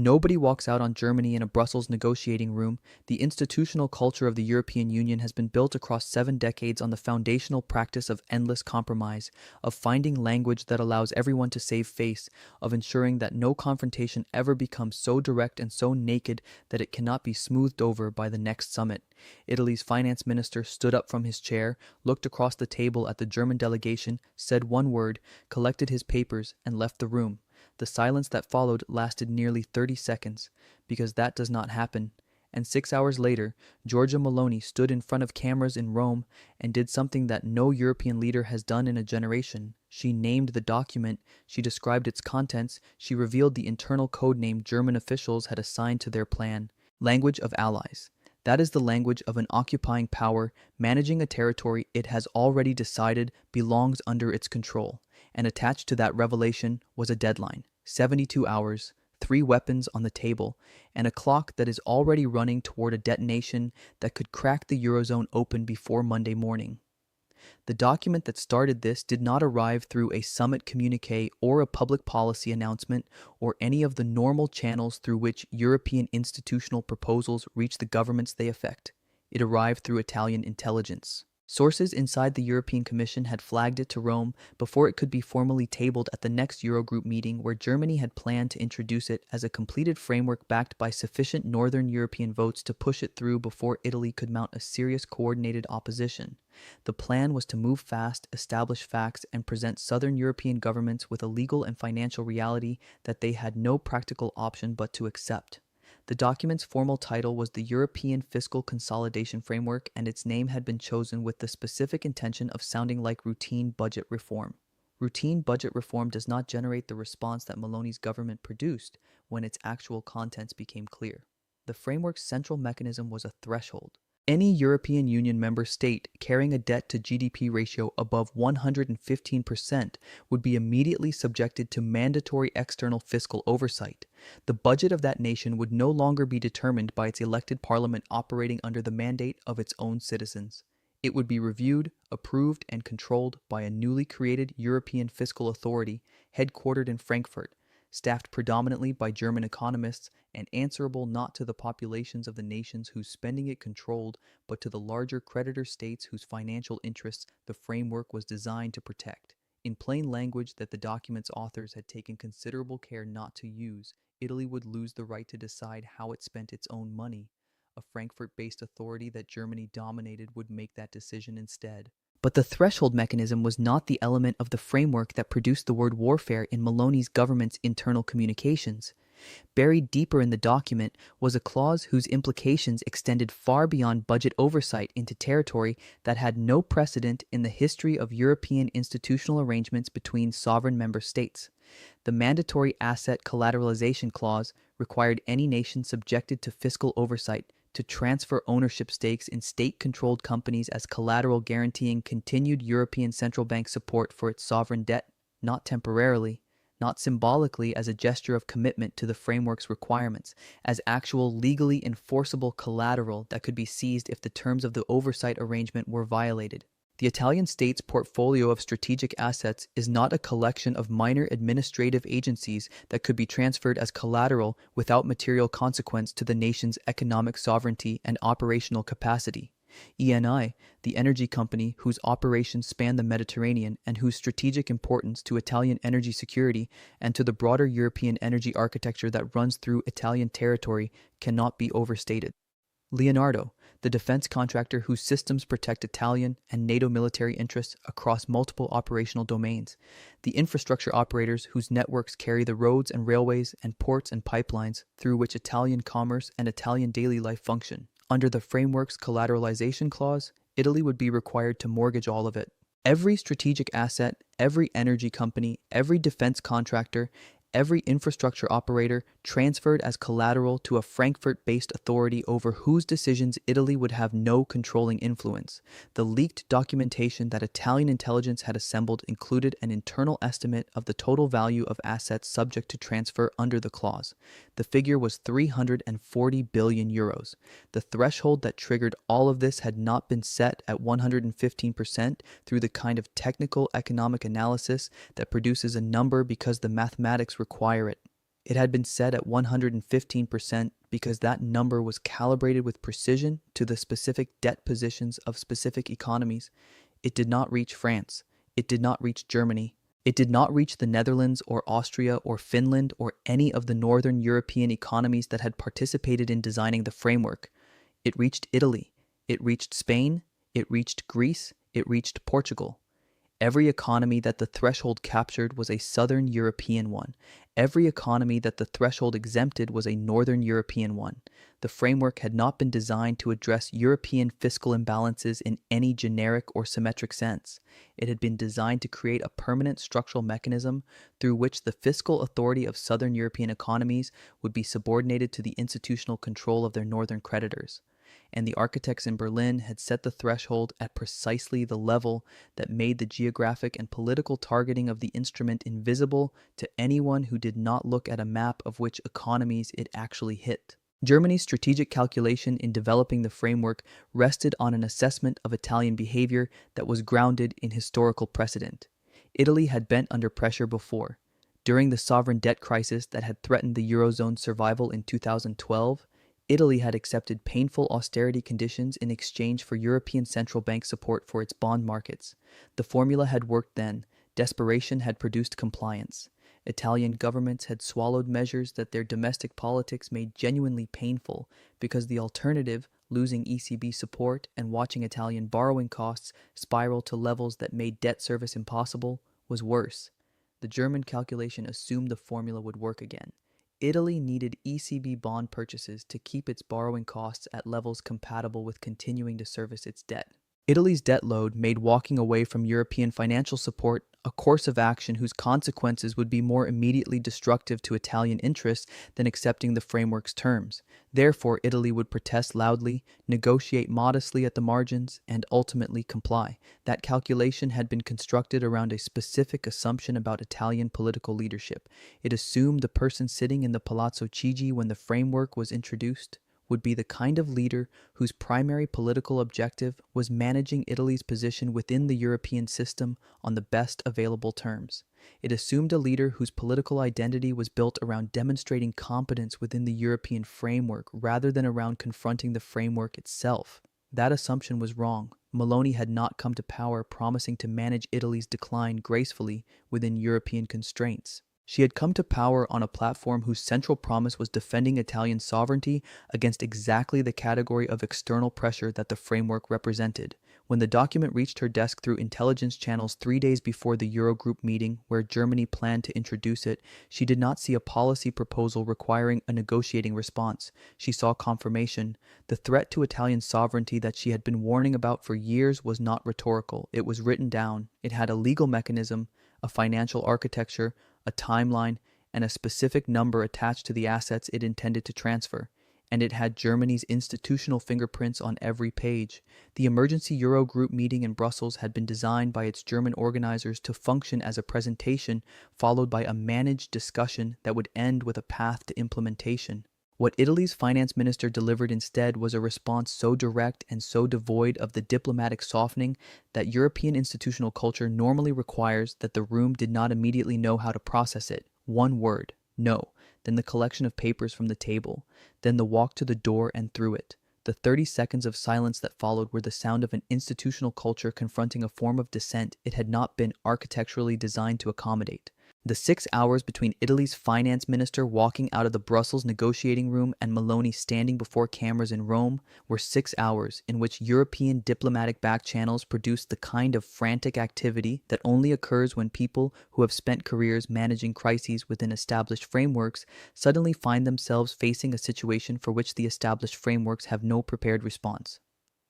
nobody walks out on Germany in a Brussels negotiating room, the institutional culture of the European Union has been built across 7 decades on the foundational practice of endless compromise, of finding language that allows everyone to save face, of ensuring that no confrontation ever becomes so direct and so naked that it cannot be smoothed over by the next summit. Italy's finance minister stood up from his chair, looked across the table at the German delegation, said one word, collected his papers, and left the room. The silence that followed lasted nearly 30 seconds, because that does not happen. And 6 hours later, Giorgia Meloni stood in front of cameras in Rome and did something that no European leader has done in a generation. She named the document, she described its contents, she revealed the internal code name German officials had assigned to their plan. Language of allies. That is the language of an occupying power managing a territory it has already decided belongs under its control. And attached to that revelation was a deadline, 72 hours, 3 weapons on the table, and a clock that is already running toward a detonation that could crack the Eurozone open before Monday morning. The document that started this did not arrive through a summit communiqué or a public policy announcement or any of the normal channels through which European institutional proposals reach the governments they affect. It arrived through Italian intelligence. Sources inside the European Commission had flagged it to Rome before it could be formally tabled at the next Eurogroup meeting, where Germany had planned to introduce it as a completed framework backed by sufficient Northern European votes to push it through before Italy could mount a serious coordinated opposition. The plan was to move fast, establish facts, and present Southern European governments with a legal and financial reality that they had no practical option but to accept. The document's formal title was the European Fiscal Consolidation Framework, and its name had been chosen with the specific intention of sounding like routine budget reform. Routine budget reform does not generate the response that Meloni's government produced when its actual contents became clear. The framework's central mechanism was a threshold. Any European Union member state carrying a debt-to-GDP ratio above 115% would be immediately subjected to mandatory external fiscal oversight. The budget of that nation would no longer be determined by its elected parliament operating under the mandate of its own citizens. It would be reviewed, approved, and controlled by a newly created European Fiscal Authority headquartered in Frankfurt, staffed predominantly by German economists and answerable not to the populations of the nations whose spending it controlled, but to the larger creditor states whose financial interests the framework was designed to protect. In plain language that the document's authors had taken considerable care not to use, Italy would lose the right to decide how it spent its own money. A Frankfurt-based authority that Germany dominated would make that decision instead. But the threshold mechanism was not the element of the framework that produced the word warfare in Meloni's government's internal communications. Buried deeper in the document was a clause whose implications extended far beyond budget oversight into territory that had no precedent in the history of European institutional arrangements between sovereign member states. The mandatory asset collateralization clause required any nation subjected to fiscal oversight to transfer ownership stakes in state-controlled companies as collateral, guaranteeing continued European Central Bank support for its sovereign debt, not temporarily, not symbolically as a gesture of commitment to the framework's requirements, as actual legally enforceable collateral that could be seized if the terms of the oversight arrangement were violated. The Italian state's portfolio of strategic assets is not a collection of minor administrative agencies that could be transferred as collateral without material consequence to the nation's economic sovereignty and operational capacity. Eni, the energy company whose operations span the Mediterranean and whose strategic importance to Italian energy security and to the broader European energy architecture that runs through Italian territory, cannot be overstated. Leonardo, the defense contractor whose systems protect Italian and NATO military interests across multiple operational domains. The infrastructure operators whose networks carry the roads and railways and ports and pipelines through which Italian commerce and Italian daily life function. Under the framework's collateralization clause, Italy would be required to mortgage all of it. Every strategic asset, every energy company, every defense contractor, every infrastructure operator transferred as collateral to a Frankfurt-based authority over whose decisions Italy would have no controlling influence. The leaked documentation that Italian intelligence had assembled included an internal estimate of the total value of assets subject to transfer under the clause. The figure was 340 billion euros. The threshold that triggered all of this had not been set at 115% through the kind of technical economic analysis that produces a number because the mathematics require it. It had been set at 115% because that number was calibrated with precision to the specific debt positions of specific economies. It did not reach France. It did not reach Germany. It did not reach the Netherlands or Austria or Finland or any of the northern European economies that had participated in designing the framework. It reached Italy. It reached Spain. It reached Greece. It reached Portugal. Every economy that the threshold captured was a southern European one. Every economy that the threshold exempted was a northern European one. The framework had not been designed to address European fiscal imbalances in any generic or symmetric sense. It had been designed to create a permanent structural mechanism through which the fiscal authority of southern European economies would be subordinated to the institutional control of their northern creditors. And the architects in Berlin had set the threshold at precisely the level that made the geographic and political targeting of the instrument invisible to anyone who did not look at a map of which economies it actually hit. Germany's strategic calculation in developing the framework rested on an assessment of Italian behavior that was grounded in historical precedent. Italy had bent under pressure before. During the sovereign debt crisis that had threatened the Eurozone's survival in 2012, Italy had accepted painful austerity conditions in exchange for European Central Bank support for its bond markets. The formula had worked then. Desperation had produced compliance. Italian governments had swallowed measures that their domestic politics made genuinely painful because the alternative, losing ECB support and watching Italian borrowing costs spiral to levels that made debt service impossible, was worse. The German calculation assumed the formula would work again. Italy needed ECB bond purchases to keep its borrowing costs at levels compatible with continuing to service its debt. Italy's debt load made walking away from European financial support a course of action whose consequences would be more immediately destructive to Italian interests than accepting the framework's terms. Therefore, Italy would protest loudly, negotiate modestly at the margins, and ultimately comply. That calculation had been constructed around a specific assumption about Italian political leadership. It assumed the person sitting in the Palazzo Chigi when the framework was introduced would be the kind of leader whose primary political objective was managing Italy's position within the European system on the best available terms. It assumed a leader whose political identity was built around demonstrating competence within the European framework rather than around confronting the framework itself. That assumption was wrong. Meloni had not come to power promising to manage Italy's decline gracefully within European constraints. She had come to power on a platform whose central promise was defending Italian sovereignty against exactly the category of external pressure that the framework represented. When the document reached her desk through intelligence channels 3 days before the Eurogroup meeting where Germany planned to introduce it, she did not see a policy proposal requiring a negotiating response. She saw confirmation. The threat to Italian sovereignty that she had been warning about for years was not rhetorical. It was written down. It had a legal mechanism, a financial architecture, a timeline, and a specific number attached to the assets it intended to transfer, and it had Germany's institutional fingerprints on every page. The emergency Eurogroup meeting in Brussels had been designed by its German organizers to function as a presentation followed by a managed discussion that would end with a path to implementation. What Italy's finance minister delivered instead was a response so direct and so devoid of the diplomatic softening that European institutional culture normally requires that the room did not immediately know how to process it. One word, no, then the collection of papers from the table, then the walk to the door and through it. The 30 seconds of silence that followed were the sound of an institutional culture confronting a form of dissent it had not been architecturally designed to accommodate. The 6 hours between Italy's finance minister walking out of the Brussels negotiating room and Meloni standing before cameras in Rome were 6 hours in which European diplomatic back channels produced the kind of frantic activity that only occurs when people who have spent careers managing crises within established frameworks suddenly find themselves facing a situation for which the established frameworks have no prepared response.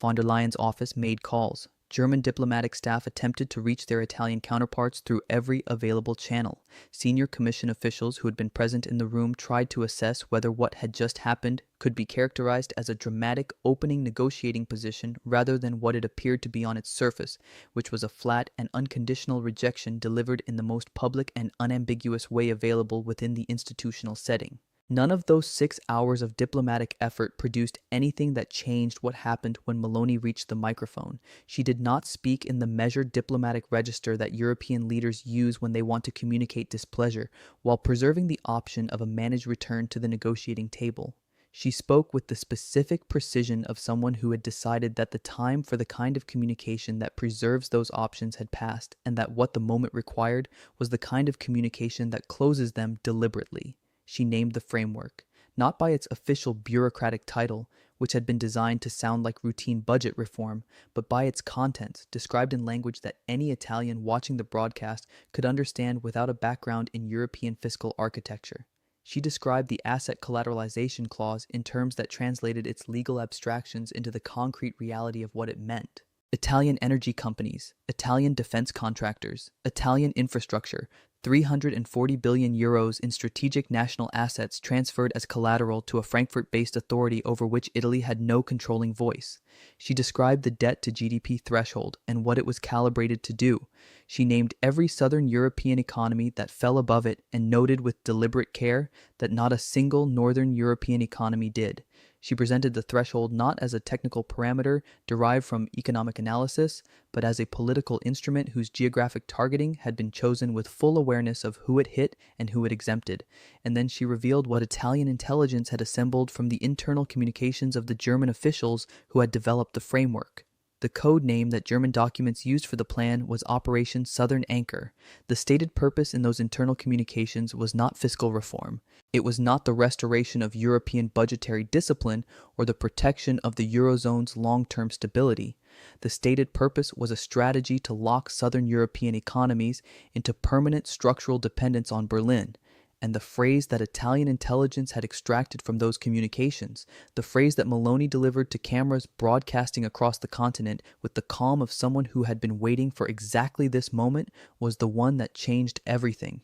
Von der Leyen's office made calls. German diplomatic staff attempted to reach their Italian counterparts through every available channel. Senior Commission officials who had been present in the room tried to assess whether what had just happened could be characterized as a dramatic opening negotiating position rather than what it appeared to be on its surface, which was a flat and unconditional rejection delivered in the most public and unambiguous way available within the institutional setting. None of those 6 hours of diplomatic effort produced anything that changed what happened when Maloney reached the microphone. She did not speak in the measured diplomatic register that European leaders use when they want to communicate displeasure, while preserving the option of a managed return to the negotiating table. She spoke with the specific precision of someone who had decided that the time for the kind of communication that preserves those options had passed, and that what the moment required was the kind of communication that closes them deliberately. She named the framework, not by its official bureaucratic title, which had been designed to sound like routine budget reform, but by its contents, described in language that any Italian watching the broadcast could understand without a background in European fiscal architecture. She described the asset collateralization clause in terms that translated its legal abstractions into the concrete reality of what it meant. Italian energy companies, Italian defense contractors, Italian infrastructure, 340 billion euros in strategic national assets transferred as collateral to a Frankfurt-based authority over which Italy had no controlling voice. She described the debt to GDP threshold and what it was calibrated to do. She named every southern European economy that fell above it and noted with deliberate care that not a single northern European economy did. She presented the threshold not as a technical parameter derived from economic analysis, but as a political instrument whose geographic targeting had been chosen with full awareness of who it hit and who it exempted. And then she revealed what Italian intelligence had assembled from the internal communications of the German officials who had developed the framework. The code name that German documents used for the plan was Operation Southern Anchor. The stated purpose in those internal communications was not fiscal reform. It was not the restoration of European budgetary discipline or the protection of the Eurozone's long-term stability. The stated purpose was a strategy to lock southern European economies into permanent structural dependence on Berlin. And the phrase that Italian intelligence had extracted from those communications, the phrase that Maloney delivered to cameras broadcasting across the continent with the calm of someone who had been waiting for exactly this moment, was the one that changed everything.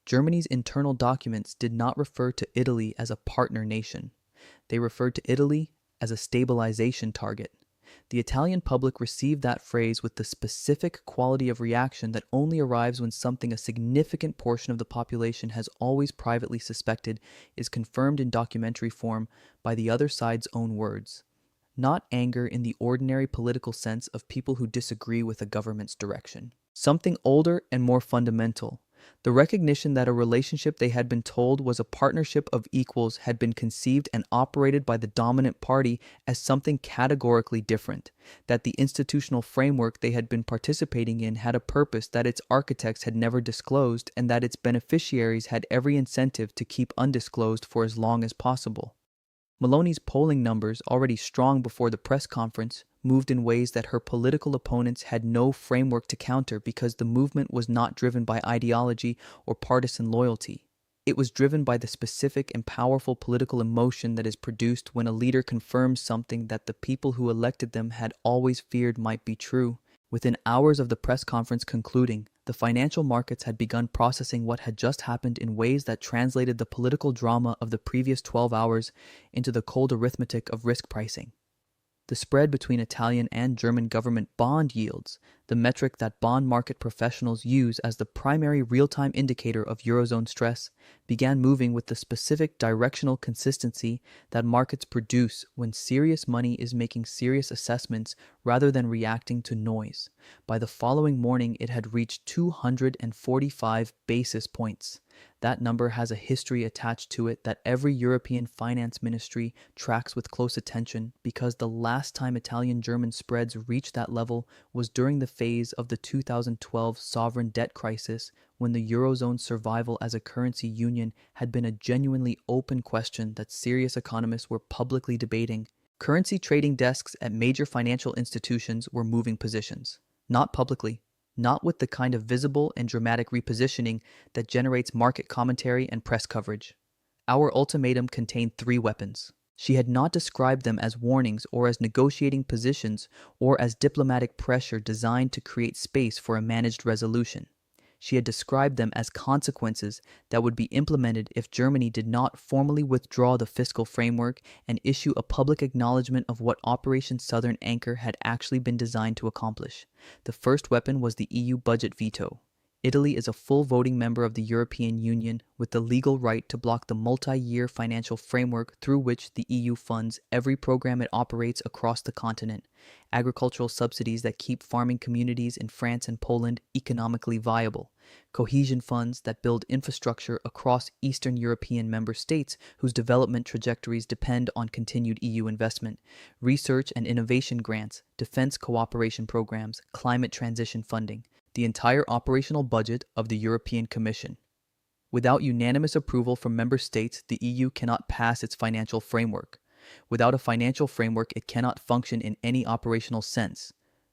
Germany's internal documents did not refer to Italy as a partner nation. They referred to Italy as a stabilization target. The Italian public received that phrase with the specific quality of reaction that only arrives when something a significant portion of the population has always privately suspected is confirmed in documentary form by the other side's own words. Not anger in the ordinary political sense of people who disagree with a government's direction. Something older and more fundamental. The recognition that a relationship they had been told was a partnership of equals had been conceived and operated by the dominant party as something categorically different, that the institutional framework they had been participating in had a purpose that its architects had never disclosed, and that its beneficiaries had every incentive to keep undisclosed for as long as possible. Maloney's polling numbers, already strong before the press conference, moved in ways that her political opponents had no framework to counter because the movement was not driven by ideology or partisan loyalty. It was driven by the specific and powerful political emotion that is produced when a leader confirms something that the people who elected them had always feared might be true. Within hours of the press conference concluding, the financial markets had begun processing what had just happened in ways that translated the political drama of the previous 12 hours into the cold arithmetic of risk pricing. The spread between Italian and German government bond yields, the metric that bond market professionals use as the primary real-time indicator of Eurozone stress, began moving with the specific directional consistency that markets produce when serious money is making serious assessments rather than reacting to noise. By the following morning, it had reached 245 basis points. That number has a history attached to it that every European finance ministry tracks with close attention, because the last time Italian-German spreads reached that level was during the phase of the 2012 sovereign debt crisis, when the Eurozone's survival as a currency union had been a genuinely open question that serious economists were publicly debating. Currency trading desks at major financial institutions were moving positions, not publicly, not with the kind of visible and dramatic repositioning that generates market commentary and press coverage. Our ultimatum contained 3 weapons. She had not described them as warnings or as negotiating positions or as diplomatic pressure designed to create space for a managed resolution. She had described them as consequences that would be implemented if Germany did not formally withdraw the fiscal framework and issue a public acknowledgement of what Operation Southern Anchor had actually been designed to accomplish. The first weapon was the EU budget veto. Italy is a full voting member of the European Union with the legal right to block the multi-year financial framework through which the EU funds every program it operates across the continent. Agricultural subsidies that keep farming communities in France and Poland economically viable. Cohesion funds that build infrastructure across Eastern European member states whose development trajectories depend on continued EU investment. Research and innovation grants, defense cooperation programs, climate transition funding. The entire operational budget of the European Commission. Without unanimous approval from member states, the EU cannot pass its financial framework. Without a financial framework, it cannot function in any operational sense.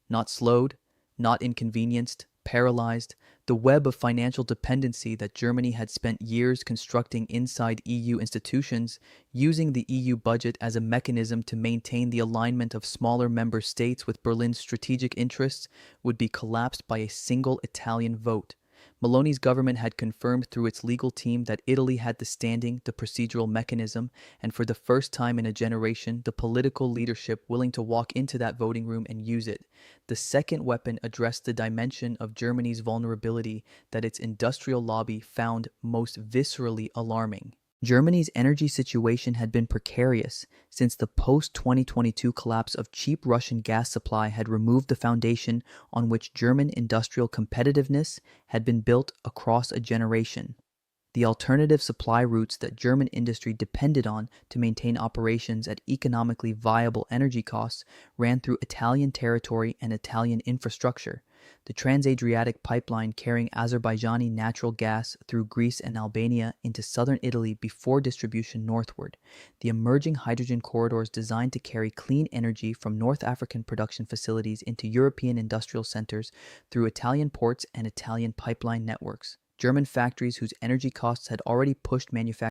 Not slowed, not inconvenienced, paralyzed, the web of financial dependency that Germany had spent years constructing inside EU institutions, using the EU budget as a mechanism to maintain the alignment of smaller member states with Berlin's strategic interests, would be collapsed by a single Italian vote. Meloni's government had confirmed through its legal team that Italy had the standing, the procedural mechanism, and for the first time in a generation, the political leadership willing to walk into that voting room and use it. The second weapon addressed the dimension of Germany's vulnerability that its industrial lobby found most viscerally alarming. Germany's energy situation had been precarious since the post-2022 collapse of cheap Russian gas supply had removed the foundation on which German industrial competitiveness had been built across a generation. The alternative supply routes that German industry depended on to maintain operations at economically viable energy costs ran through Italian territory and Italian infrastructure. The Trans-Adriatic pipeline carrying Azerbaijani natural gas through Greece and Albania into southern Italy before distribution northward. The emerging hydrogen corridors designed to carry clean energy from North African production facilities into European industrial centers through Italian ports and Italian pipeline networks. German factories whose energy costs had already pushed manufacturing